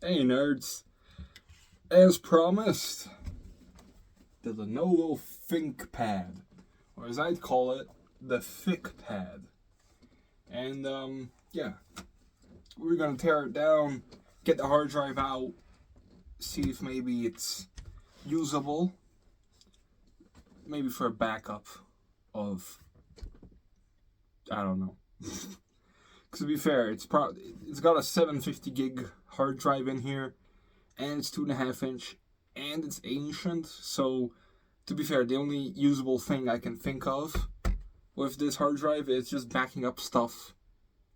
Hey nerds, as promised, the Lenovo Thinkpad, or as I'd call it, the Thinkpad. And yeah, we're gonna tear it down, get the hard drive out, see if maybe it's usable, maybe for a backup of, I don't know. Because to be fair, it's got a 750 gig hard drive in here, and it's 2.5 inch, and it's ancient. So, to be fair, the only usable thing I can think of with this hard drive is just backing up stuff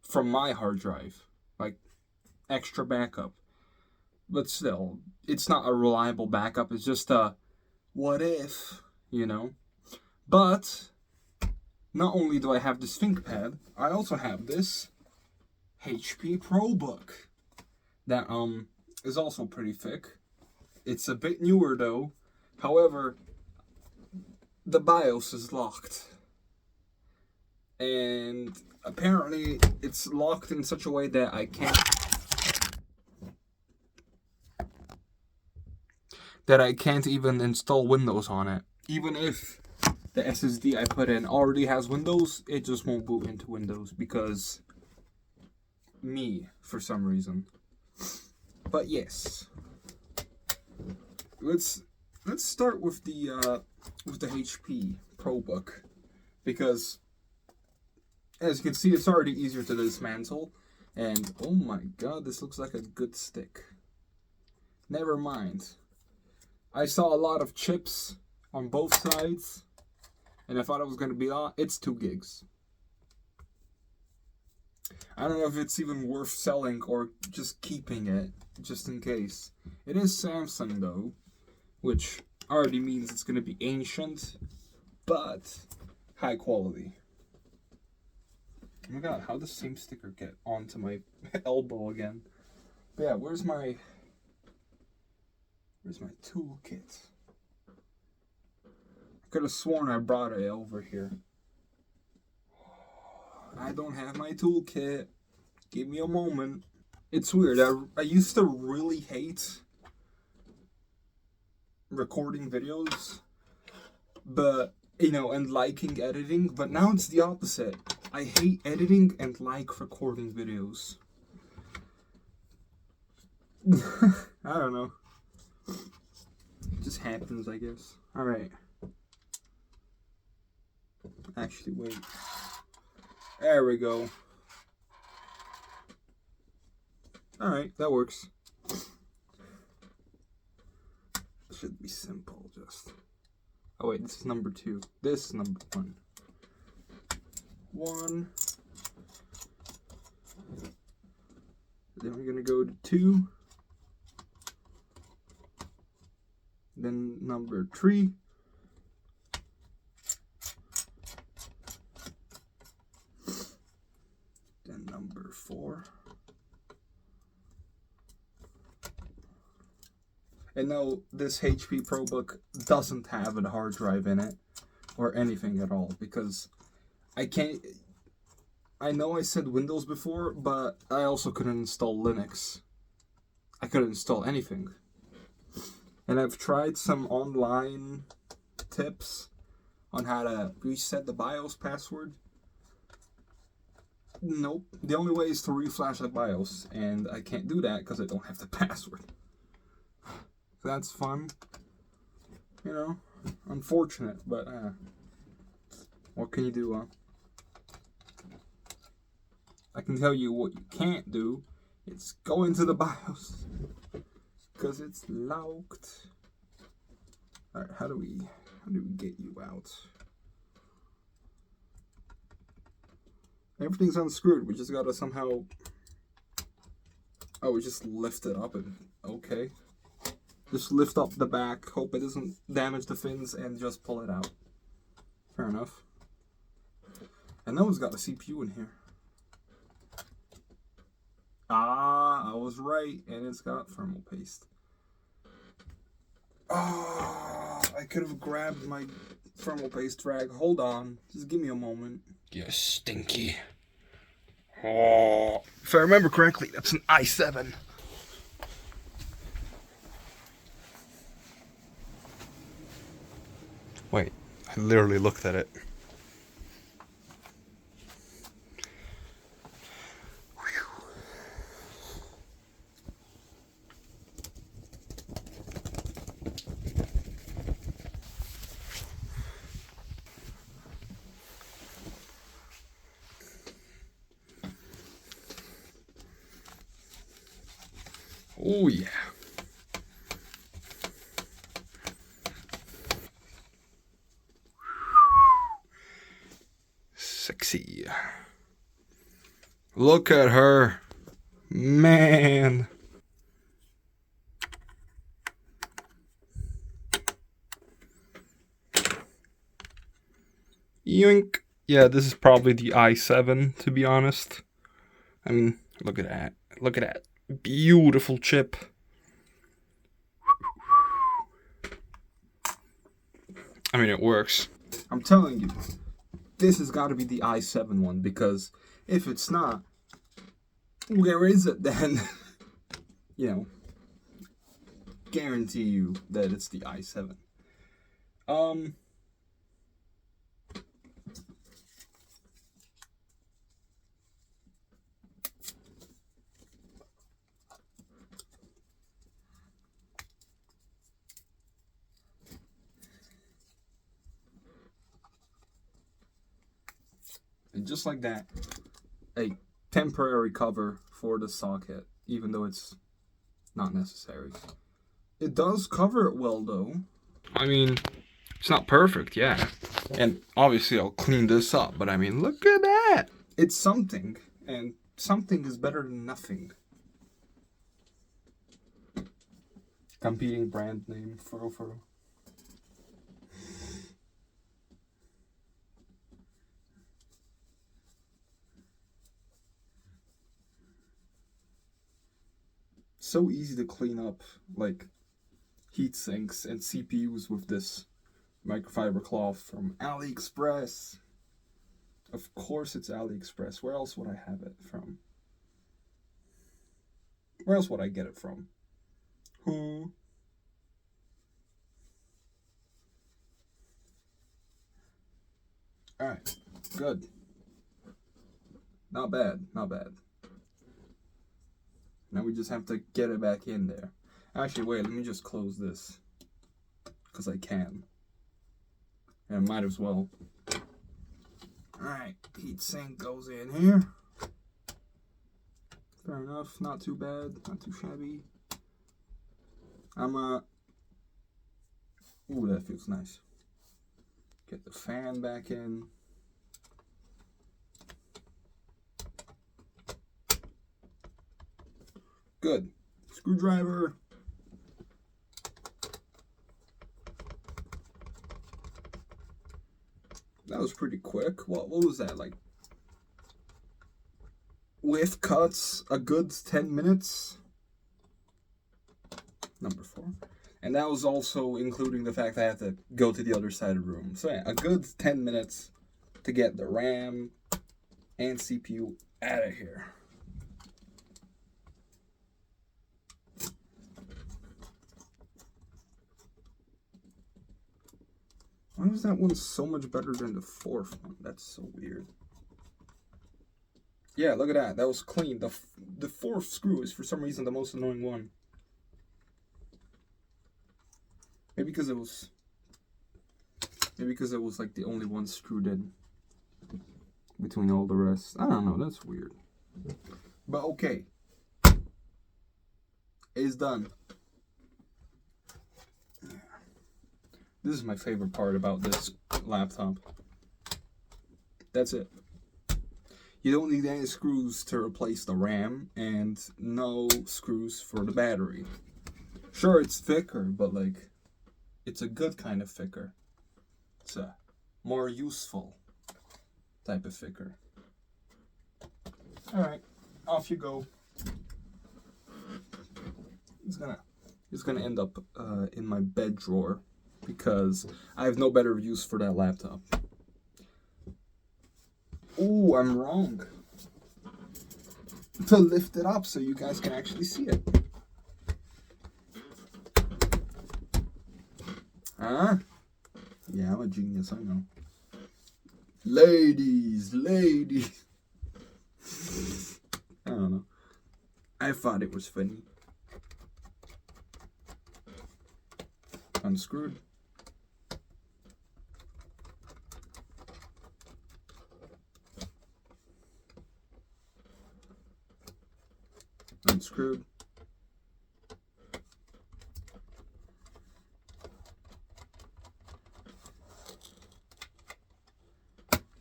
from my hard drive, like extra backup. But still, it's not a reliable backup. It's just a what if, you know. But not only do I have this ThinkPad, I also have this HP ProBook that is also pretty thick. It's a bit newer though. However, the BIOS is locked. And apparently it's locked in such a way that I can't even install Windows on it. Even if the SSD I put in already has Windows, it just won't boot into Windows because me, for some reason. But yes, let's start with the HP ProBook, because as you can see, it's already easier to dismantle. And oh my god, this looks like a good stick. Never mind. I saw a lot of chips on both sides, and I thought it was going to be it's 2 gigs. I don't know if it's even worth selling or just keeping it, just in case. It is Samsung though, which already means it's going to be ancient, but high quality. Oh my god, how does the same sticker get onto my elbow again? But yeah, where's my toolkit? I could have sworn I brought it over here. I don't have my toolkit. Give me a moment. It's weird. I used to really hate recording videos, but and liking editing, but now it's the opposite. I hate editing and like recording videos. I don't know. It just happens, I guess. Alright. Actually, wait. There we go. Alright, that works. Should be simple, just. Oh wait, this is number 2. This is number 1. 1. Then we're gonna go to 2. Then number 3. Then number 4. And no, this HP ProBook doesn't have a hard drive in it or anything at all, because I know I said Windows before, but I also couldn't install Linux. I couldn't install anything. And I've tried some online tips on how to reset the BIOS password. Nope. The only way is to reflash the BIOS, and I can't do that because I don't have the password. That's fun. Unfortunate, but what can you do, huh? I can tell you what you can't do. It's go into the BIOS, because it's locked. Alright, how do we get you out? Everything's unscrewed. We just gotta somehow. Oh, we just lift it up and okay. Just lift up the back, hope it doesn't damage the fins, and just pull it out. Fair enough. And no one's got a CPU in here. Ah, I was right, and it's got thermal paste. Oh, I could have grabbed my thermal paste rag. Hold on, just give me a moment. You're stinky. Oh, if I remember correctly, that's an i7. Wait, I literally looked at it. Oh yeah. Sexy. Look at her. Man. Yoink. Yeah, this is probably the i7, to be honest. I mean, look at that. Look at that. Beautiful chip. I mean, it works. I'm telling you, this has got to be the i7 one, because if it's not, where is it then? You know, guarantee you that it's the i7. And just like that, a temporary cover for the socket, even though it's not necessary. It does cover it well, though. I mean, it's not perfect, yeah. And obviously I'll clean this up, but I mean, look at that! It's something, and something is better than nothing. Competing brand name, furrow. So easy to clean up, like heat sinks and CPUs with this microfiber cloth from AliExpress. Of course it's AliExpress. Where else would I have it from? Where else would I get it from? Who? Alright, good. Not bad, not bad. Now we just have to get it back in there. Actually, wait, let me just close this. Because I can. And I might as well. Alright, heatsink goes in here. Fair enough, not too bad, not too shabby. Ooh, that feels nice. Get the fan back in. Good. Screwdriver. That was pretty quick. What was that, like? With cuts, a good 10 minutes. Number 4. And that was also including the fact that I had to go to the other side of the room. So yeah, a good 10 minutes to get the RAM and CPU out of here. Why was that one so much better than the 4th one? That's so weird. Yeah, look at that. That was clean. The 4th screw is for some reason the most annoying one. Maybe because it was like the only one screwed in between all the rest. I don't know. That's weird. But okay, it's done. This is my favorite part about this laptop. That's it. You don't need any screws to replace the RAM, and no screws for the battery. Sure, it's thicker, but like, it's a good kind of thicker. It's a more useful type of thicker. Alright, off you go. It's gonna end up in my bed drawer, because I have no better use for that laptop. Ooh, I'm wrong. To lift it up so you guys can actually see it. Huh? Yeah, I'm a genius, I know. Ladies. I don't know. I thought it was funny. Unscrewed. Unscrewed.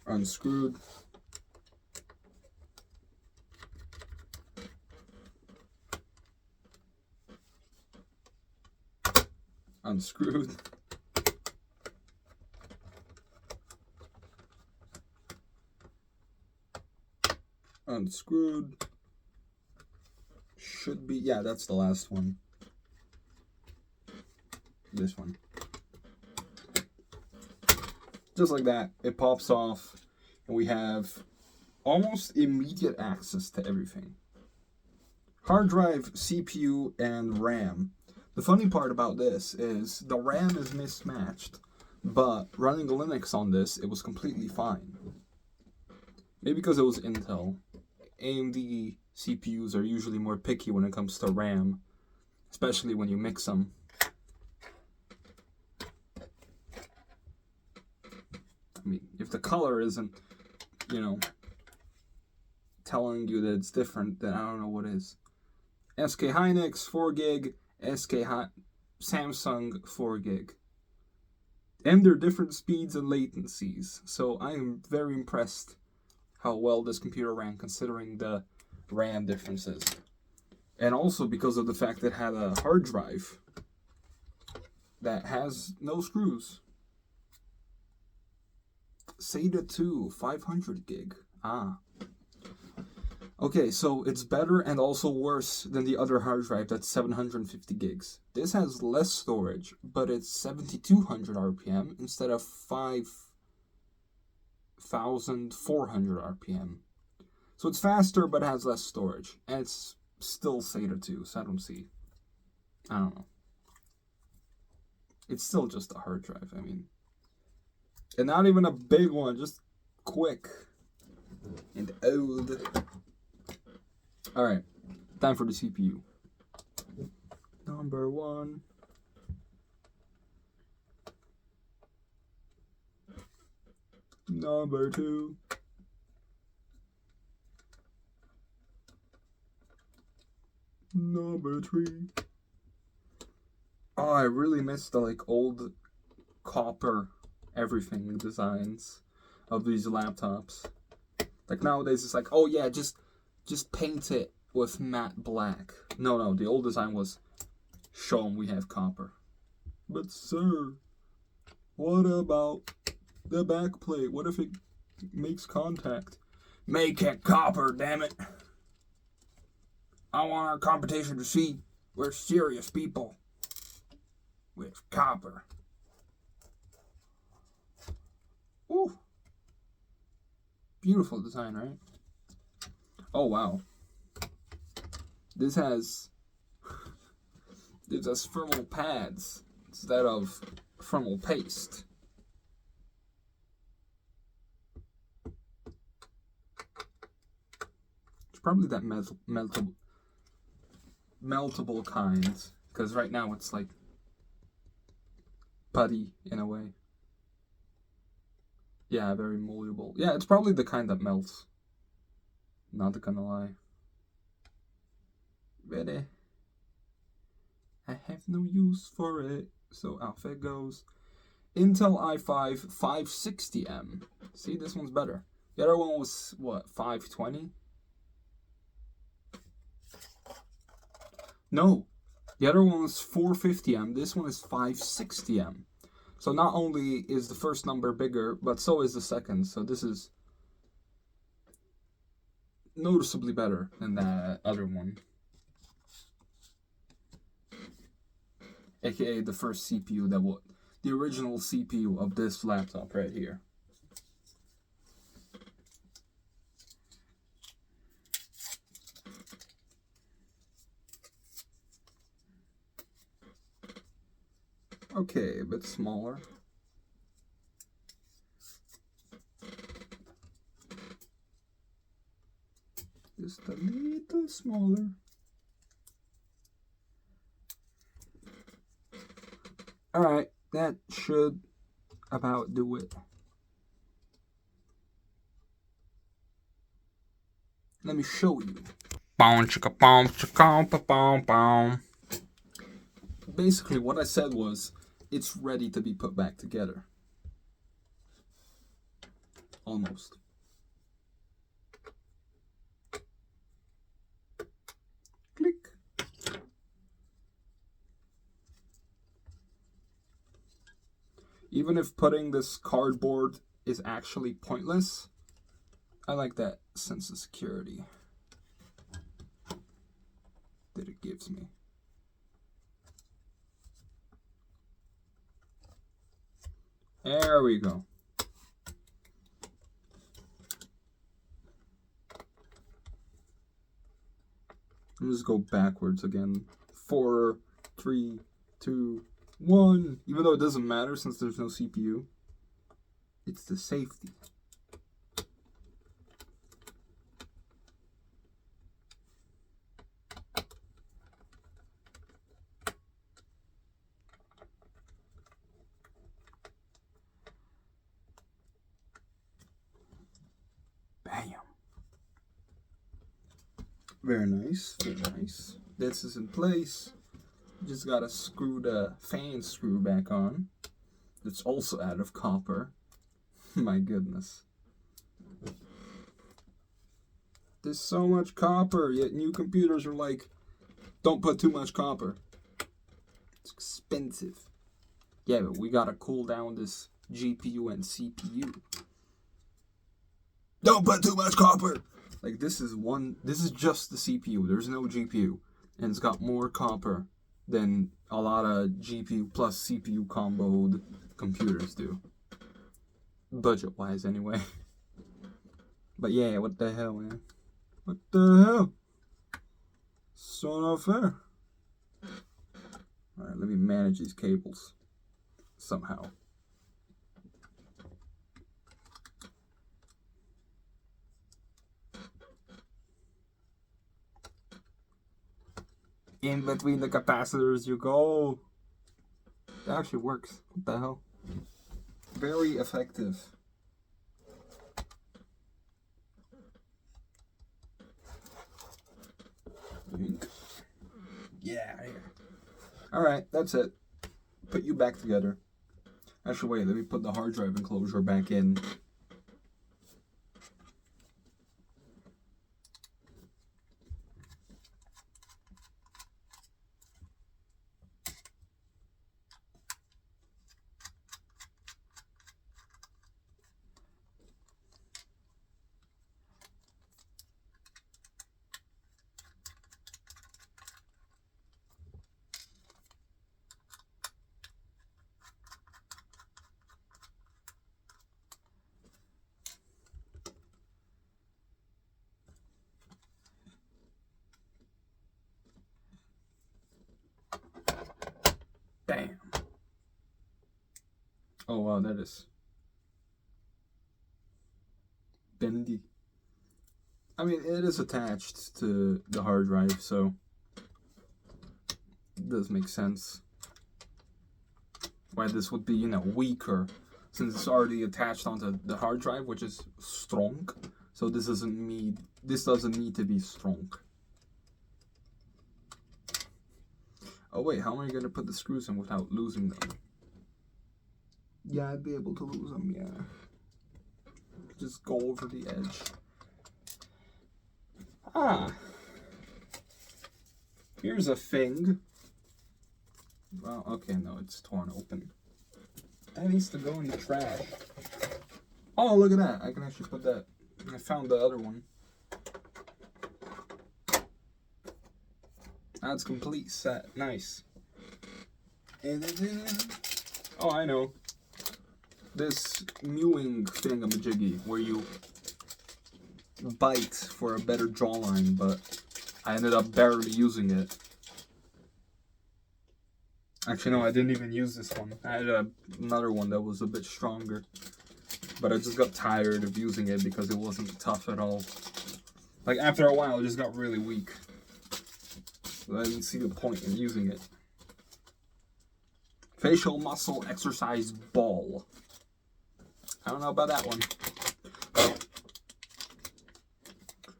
Unscrewed. Unscrewed. Unscrewed. Should be, yeah, that's the last one. This one. Just like that, it pops off, and we have almost immediate access to everything. Hard drive, CPU, and RAM. The funny part about this is the RAM is mismatched, but running Linux on this, it was completely fine. Maybe because it was Intel. AMD CPUs are usually more picky when it comes to RAM, especially when you mix them. I mean, if the color isn't, telling you that it's different, then I don't know what is. SK Hynix 4 gig, Samsung 4 gig. And they're different speeds and latencies, so I am very impressed how well this computer ran considering the RAM differences. And also because of the fact that it had a hard drive that has no screws. SATA 2, 500 gig. Okay, so it's better and also worse than the other hard drive that's 750 gigs. This has less storage, but it's 7,200 RPM instead of 5,400 RPM. So it's faster, but it has less storage. And it's still SATA 2, so I don't know. It's still just a hard drive, I mean. And not even a big one, just quick and old. Alright, time for the CPU. Number 1. Number 2. Number 3. Oh, I really miss the old copper everything designs of these laptops. Like nowadays it's like, oh yeah, just paint it with matte black. No, the old design was show them we have copper. But sir, what about the back plate? What if it makes contact? Make it copper, damn it. I want our competition to see we're serious people with copper. Ooh. Beautiful design, right? Oh, wow. This has thermal pads instead of thermal paste. It's probably that meltable kind, because right now it's like putty in a way. Yeah, very moldable. Yeah, it's probably the kind that melts. Not gonna lie. Ready? I have no use for it, so off it goes. Intel i5 560M. See, this one's better. The other one was, what, 520? No, the other one was 450M. This one is 560M. So not only is the first number bigger, but so is the second. So this is noticeably better than that other one. AKA the first CPU the original CPU of this laptop right here. Okay, a bit smaller. a little smaller. Alright, that should about do it. Let me show you. Basically, what I said was, it's ready to be put back together. Almost. Click. Even if putting this cardboard is actually pointless, I like that sense of security that it gives me. There we go. I'll just go backwards again. 4, 3, 2, 1. Even though it doesn't matter since there's no CPU, it's the safety. Bam. Very nice, very nice. This is in place. Just gotta screw the fan screw back on. It's also out of copper. My goodness. There's so much copper, yet new computers are like, don't put too much copper. It's expensive. Yeah, but we gotta cool down this GPU and CPU. Don't put too much copper! Like, this is just the CPU. There's no GPU. And it's got more copper than a lot of GPU plus CPU comboed computers do. Budget-wise, anyway. But yeah, what the hell, man? What the hell? So not fair. Alright, let me manage these cables. Somehow. In between the capacitors you go. It actually works. What the hell? Very effective. Yeah. Alright, that's it. Put you back together. Actually, wait, let me put the hard drive enclosure back in. Bam. Oh wow, that is bendy. I mean, it is attached to the hard drive, so it does make sense why this would be, weaker, since it's already attached onto the hard drive, which is strong. So this doesn't need to be strong. Oh wait, how am I gonna put the screws in without losing them? Yeah, I'd be able to lose them, yeah. Just go over the edge. Here's a thing. Well, okay, no, it's torn open. That needs to go in the trash. Oh, look at that. I can actually put that. I found the other one. That's complete set. Nice. And then, oh, I know. This mewing thingamajiggy where you bite for a better jawline, but I ended up barely using it. Actually, no, I didn't even use this one. I had another one that was a bit stronger, but I just got tired of using it because it wasn't tough at all. Like, after a while, it just got really weak. So I didn't see the point in using it. Facial muscle exercise ball. I don't know about that one.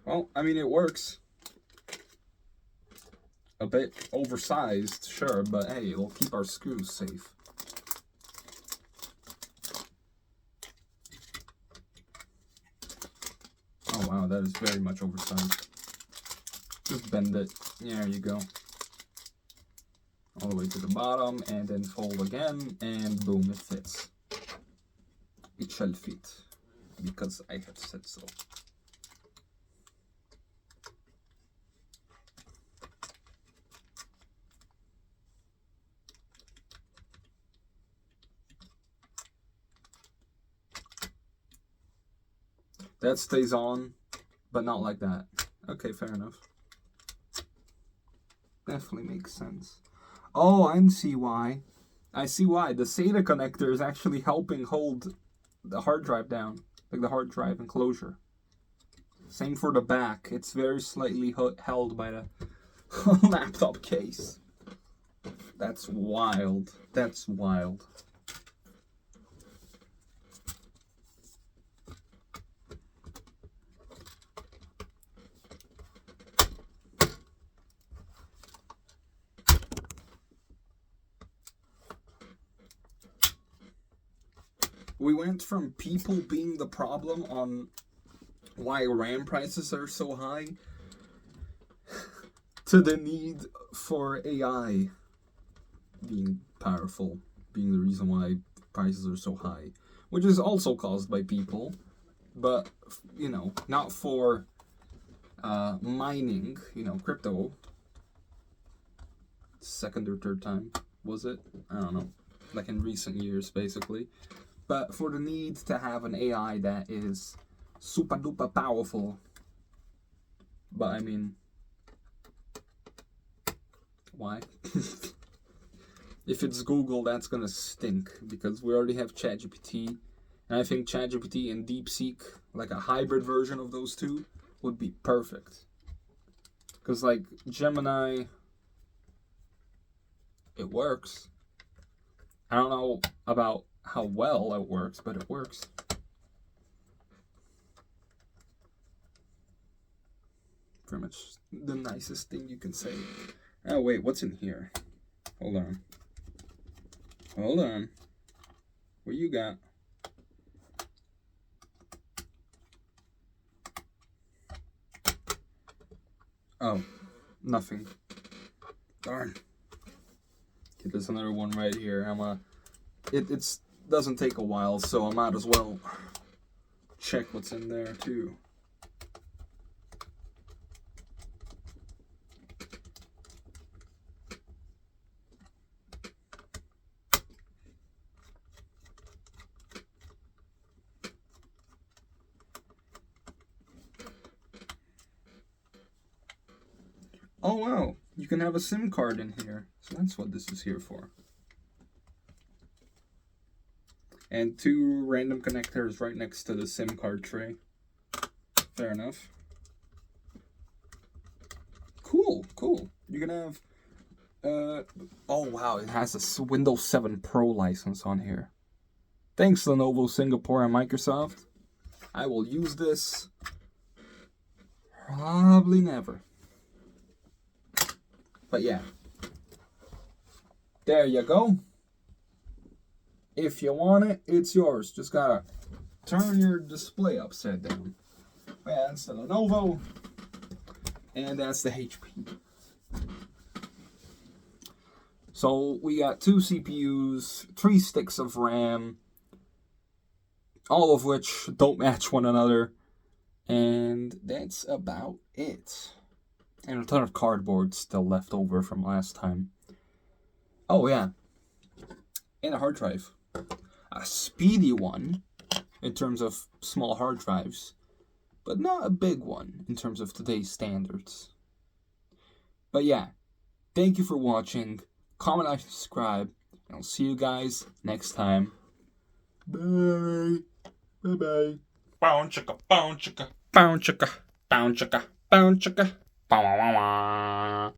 Well, I mean, it works. A bit oversized, sure, but hey, it'll keep our screws safe. Oh wow, that is very much oversized. Just bend it. There you go. All the way to the bottom, and then fold again, and boom, it fits. It shall fit, because I have said so. That stays on, but not like that. Okay, fair enough. Definitely makes sense. Oh, I see why. I see why. The SATA connector is actually helping hold the hard drive down. Like the hard drive enclosure. Same for the back. It's very slightly held by the laptop case. That's wild. That's wild. We went from people being the problem on why RAM prices are so high to the need for AI being powerful, being the reason why prices are so high, which is also caused by people, but, you know, not for mining, you know, crypto. Second or third time, was it? I don't know. Like in recent years, basically. But for the need to have an AI that is super duper powerful. But I mean, why? If it's Google, that's gonna stink, because we already have ChatGPT, and I think ChatGPT and DeepSeek, like a hybrid version of those two, would be perfect. Because like Gemini, it works. I don't know about how well it works, but it works. Pretty much the nicest thing you can say. Oh wait, what's in here? Hold on. Hold on. What you got? Oh, nothing. Darn. Okay, there's another one right here. It's doesn't take a while, so I might as well check what's in there too. Oh wow, you can have a SIM card in here. So that's what this is here for. And two random connectors right next to the SIM card tray. Fair enough. Cool, cool. You can have... oh wow, it has a Windows 7 Pro license on here. Thanks Lenovo, Singapore, and Microsoft. I will use this probably never. But yeah. There you go. If you want it, it's yours. Just gotta turn your display upside down. Yeah, that's the Lenovo. And that's the HP. So we got 2 CPUs, 3 sticks of RAM, all of which don't match one another. And that's about it. And a ton of cardboard still left over from last time. Oh yeah. And a hard drive. A speedy one in terms of small hard drives, but not a big one in terms of today's standards. But yeah, thank you for watching. Comment, like, subscribe, and I'll see you guys next time. Bye. Bye bye. Bow chicka, bow chicka, bow chicka, bow chicka. Bow chicka. Bow wow wow wow.